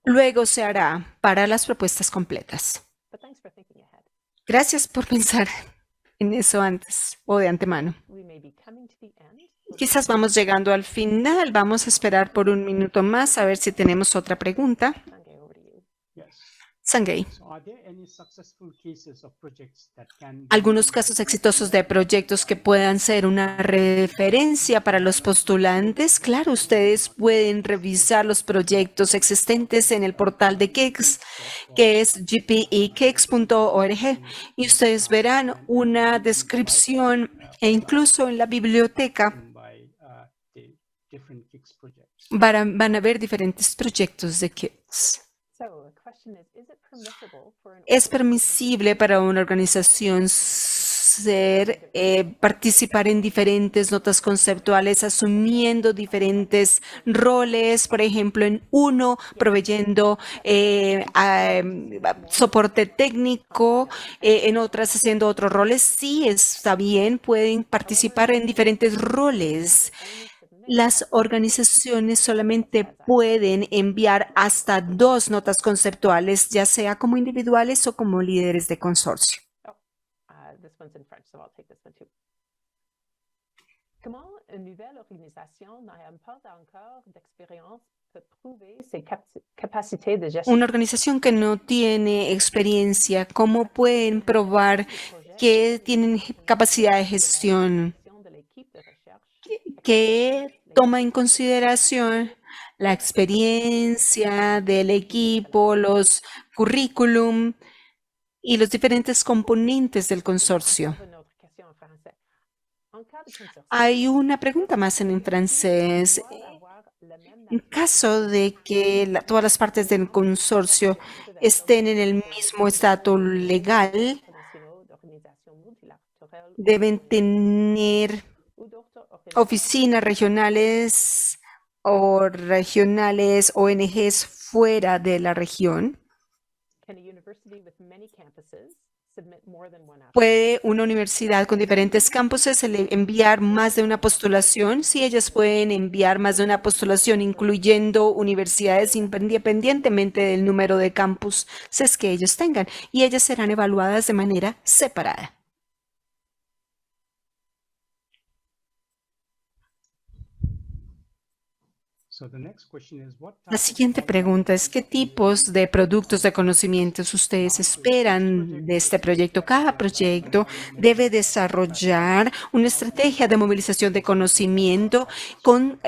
Luego se hará para las propuestas completas. Gracias por pensar en eso antes o de antemano. Quizás vamos llegando al final. Vamos a esperar por un minuto más a ver si tenemos otra pregunta. Sanjay, algunos casos exitosos de proyectos que puedan ser una referencia para los postulantes. Claro, ustedes pueden revisar los proyectos existentes en el portal de KICS, que es gpekicks.org, y ustedes verán una descripción e incluso en la biblioteca van a ver diferentes proyectos de KICS. ¿Es permisible para una organización participar en diferentes notas conceptuales asumiendo diferentes roles? Por ejemplo, en uno proveyendo soporte técnico, en otras haciendo otros roles. Sí, está bien, pueden participar en diferentes roles. Las organizaciones solamente pueden enviar hasta 2 notas conceptuales, ya sea como individuales o como líderes de consorcio. Una organización que no tiene experiencia, ¿cómo pueden probar que tienen capacidad de gestión? Que toma en consideración la experiencia del equipo, los currículum y los diferentes componentes del consorcio. Hay una pregunta más en francés. En caso de que todas las partes del consorcio estén en el mismo estatus legal, deben tener oficinas regionales o regionales ONGs fuera de la región. ¿Puede una universidad con diferentes campuses enviar más de una postulación? Sí, ellas pueden enviar más de una postulación, incluyendo universidades independientemente del número de campuses que ellos tengan, y ellas serán evaluadas de manera separada. La siguiente pregunta es, ¿qué tipos de productos de conocimientos ustedes esperan de este proyecto? Cada proyecto debe desarrollar una estrategia de movilización de conocimiento con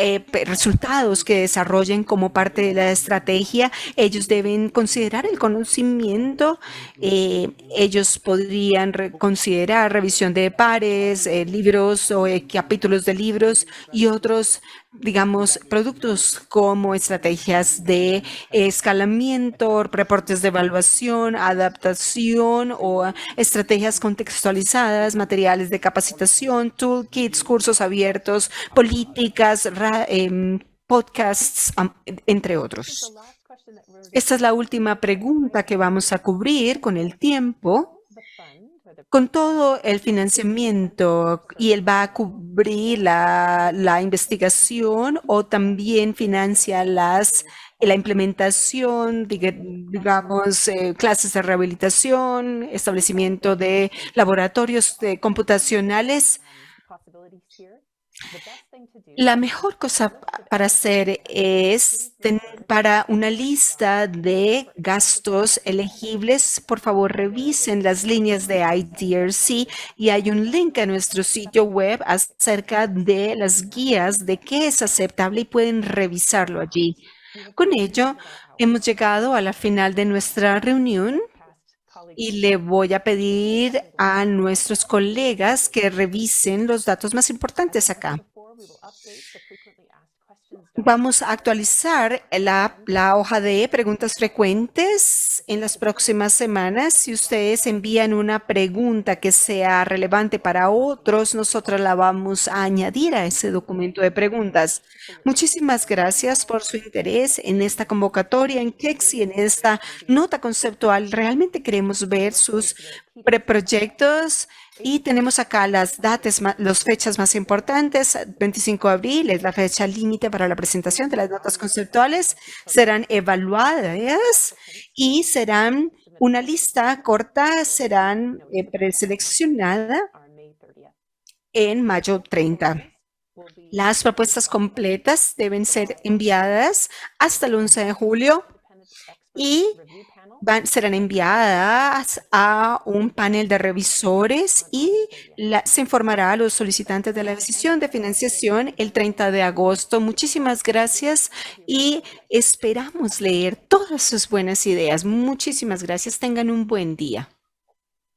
resultados que desarrollen como parte de la estrategia. Ellos deben considerar el conocimiento. Ellos podrían considerar revisión de pares, libros o capítulos de libros y otros, digamos, productos como estrategias de escalamiento, reportes de evaluación, adaptación o estrategias contextualizadas, materiales de capacitación, toolkits, cursos abiertos, políticas, podcasts, entre otros. Esta es la última pregunta que vamos a cubrir con el tiempo. Con todo el financiamiento, y él va a cubrir la investigación o también financia las la implementación, digamos, clases de rehabilitación, establecimiento de laboratorios computacionales. Possibilities here. The best thing to do La mejor cosa para hacer es para una lista de gastos elegibles, por favor revisen las líneas de IDRC y hay un link a nuestro sitio web acerca de las guías de qué es aceptable y pueden revisarlo allí. Con ello, hemos llegado a la final de nuestra reunión y le voy a pedir a nuestros colegas que revisen los datos más importantes acá. Vamos a actualizar la hoja de preguntas frecuentes en las próximas semanas. Si ustedes envían una pregunta que sea relevante para otros, nosotros la vamos a añadir a ese documento de preguntas. Muchísimas gracias por su interés en esta convocatoria en KEX y en esta nota conceptual. Realmente queremos ver sus preproyectos. Y tenemos acá las fechas más importantes. 25 de abril es la fecha límite para la presentación de las notas conceptuales. Serán evaluadas y serán una lista corta, serán preseleccionada en mayo 30. Las propuestas completas deben ser enviadas hasta el 11 de julio y serán enviadas a un panel de revisores y se informará a los solicitantes de la decisión de financiación el 30 de agosto. Muchísimas gracias y esperamos leer todas sus buenas ideas. Muchísimas gracias. Tengan un buen día.